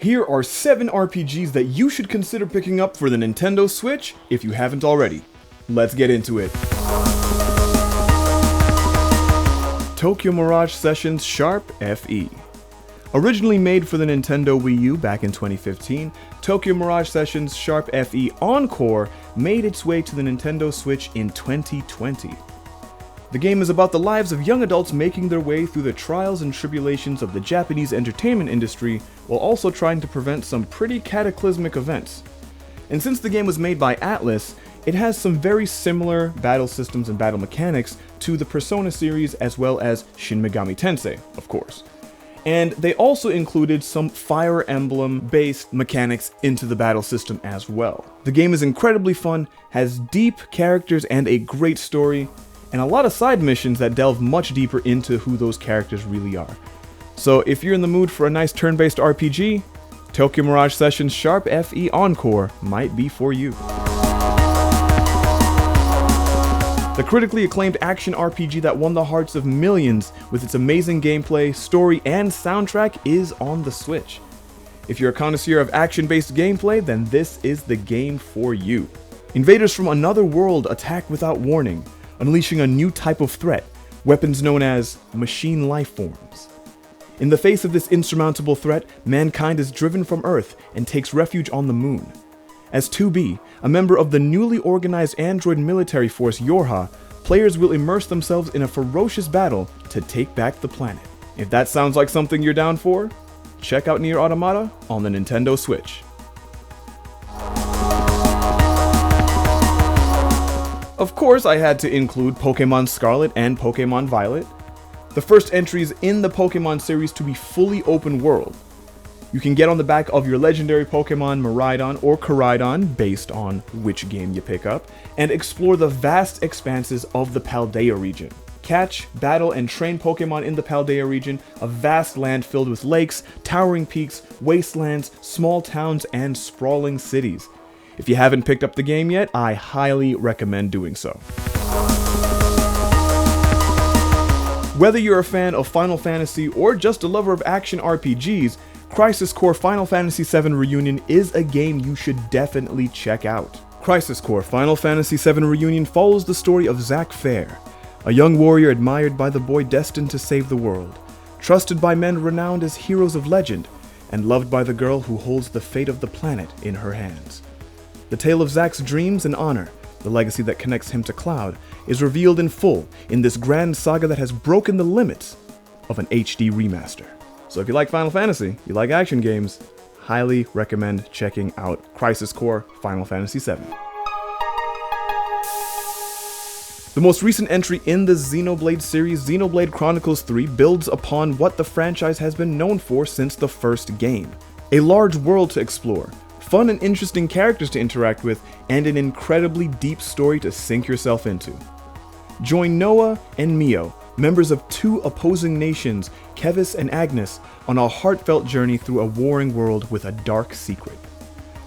Here are 7 RPGs that you should consider picking up for the Nintendo Switch if you haven't already. Let's get into it. Tokyo Mirage Sessions Sharp FE. Originally made for the Nintendo Wii U back in 2015, Tokyo Mirage Sessions Sharp FE Encore made its way to the Nintendo Switch in 2020. The game is about the lives of young adults making their way through the trials and tribulations of the Japanese entertainment industry while also trying to prevent some pretty cataclysmic events. And since the game was made by Atlus, it has some very similar battle systems and battle mechanics to the Persona series as well as Shin Megami Tensei, of course. And they also included some Fire Emblem-based mechanics into the battle system as well. The game is incredibly fun, has deep characters and a great story, and a lot of side missions that delve much deeper into who those characters really are. So if you're in the mood for a nice turn-based RPG, Tokyo Mirage Sessions Sharp FE Encore might be for you. The critically acclaimed action RPG that won the hearts of millions with its amazing gameplay, story, and soundtrack is on the Switch. If you're a connoisseur of action-based gameplay, then this is the game for you. Invaders from another world attack without warning, unleashing a new type of threat, weapons known as machine life forms. In the face of this insurmountable threat, mankind is driven from Earth and takes refuge on the moon. As 2B, a member of the newly organized android military force Yorha, players will immerse themselves in a ferocious battle to take back the planet. If that sounds like something you're down for, check out NIER AUTOMATA on the Nintendo Switch. Of course, I had to include Pokemon Scarlet and Pokemon Violet, the first entries in the Pokemon series to be fully open world. You can get on the back of your legendary Pokemon Miraidon or Koraidon, based on which game you pick up, and explore the vast expanses of the Paldea region. Catch, battle, and train Pokemon in the Paldea region, a vast land filled with lakes, towering peaks, wastelands, small towns, and sprawling cities. If you haven't picked up the game yet, I highly recommend doing so. Whether you're a fan of Final Fantasy or just a lover of action RPGs, Crisis Core Final Fantasy VII Reunion is a game you should definitely check out. Crisis Core Final Fantasy VII Reunion follows the story of Zack Fair, a young warrior admired by the boy destined to save the world, trusted by men renowned as heroes of legend, and loved by the girl who holds the fate of the planet in her hands. The tale of Zack's dreams and honor, the legacy that connects him to Cloud, is revealed in full in this grand saga that has broken the limits of an HD remaster. So if you like Final Fantasy, you like action games, highly recommend checking out Crisis Core Final Fantasy VII. The most recent entry in the XENOBLADE series, XENOBLADE Chronicles 3, builds upon what the franchise has been known for since the first game. A large world to explore, fun and interesting characters to interact with, and an incredibly deep story to sink yourself into. Join Noah and Mio, members of 2 opposing nations, Kevis and Agnes, on a heartfelt journey through a warring world with a dark secret.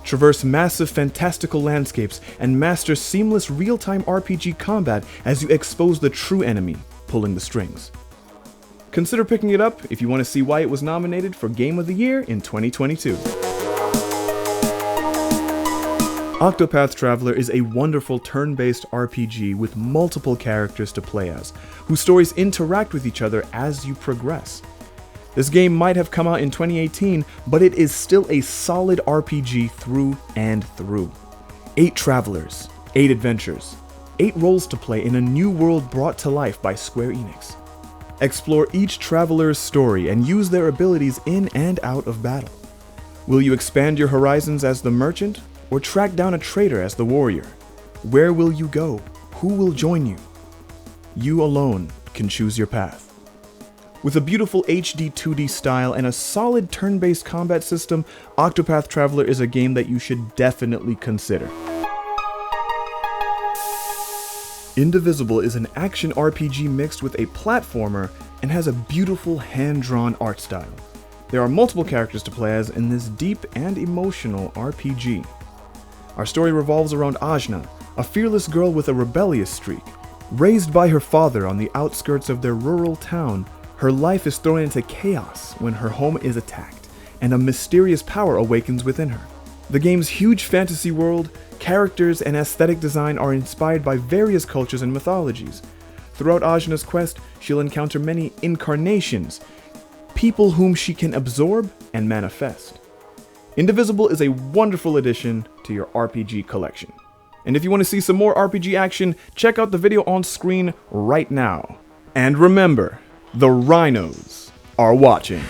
Traverse massive fantastical landscapes and master seamless real-time RPG combat as you expose the true enemy, pulling the strings. Consider picking it up if you want to see why it was nominated for Game of the Year in 2022. Octopath Traveler is a wonderful turn-based RPG with multiple characters to play as, whose stories interact with each other as you progress. This game might have come out in 2018, but it is still a solid RPG through and through. 8 travelers, 8 adventures, 8 roles to play in a new world brought to life by Square Enix. Explore each traveler's story and use their abilities in and out of battle. Will you expand your horizons as the merchant, or track down a traitor as the warrior? Where will you go? Who will join you? You alone can choose your path. With a beautiful HD 2D style and a solid turn-based combat system, Octopath Traveler is a game that you should definitely consider. Indivisible is an action RPG mixed with a platformer and has a beautiful hand-drawn art style. There are multiple characters to play as in this deep and emotional RPG. Our story revolves around Ajna, a fearless girl with a rebellious streak. Raised by her father on the outskirts of their rural town, her life is thrown into chaos when her home is attacked, and a mysterious power awakens within her. The game's huge fantasy world, characters, and aesthetic design are inspired by various cultures and mythologies. Throughout Ajna's quest, she'll encounter many incarnations, people whom she can absorb and manifest. Indivisible is a wonderful addition to your RPG collection. And if you want to see some more RPG action, check out the video on screen right now. And remember, the Rhinos are watching.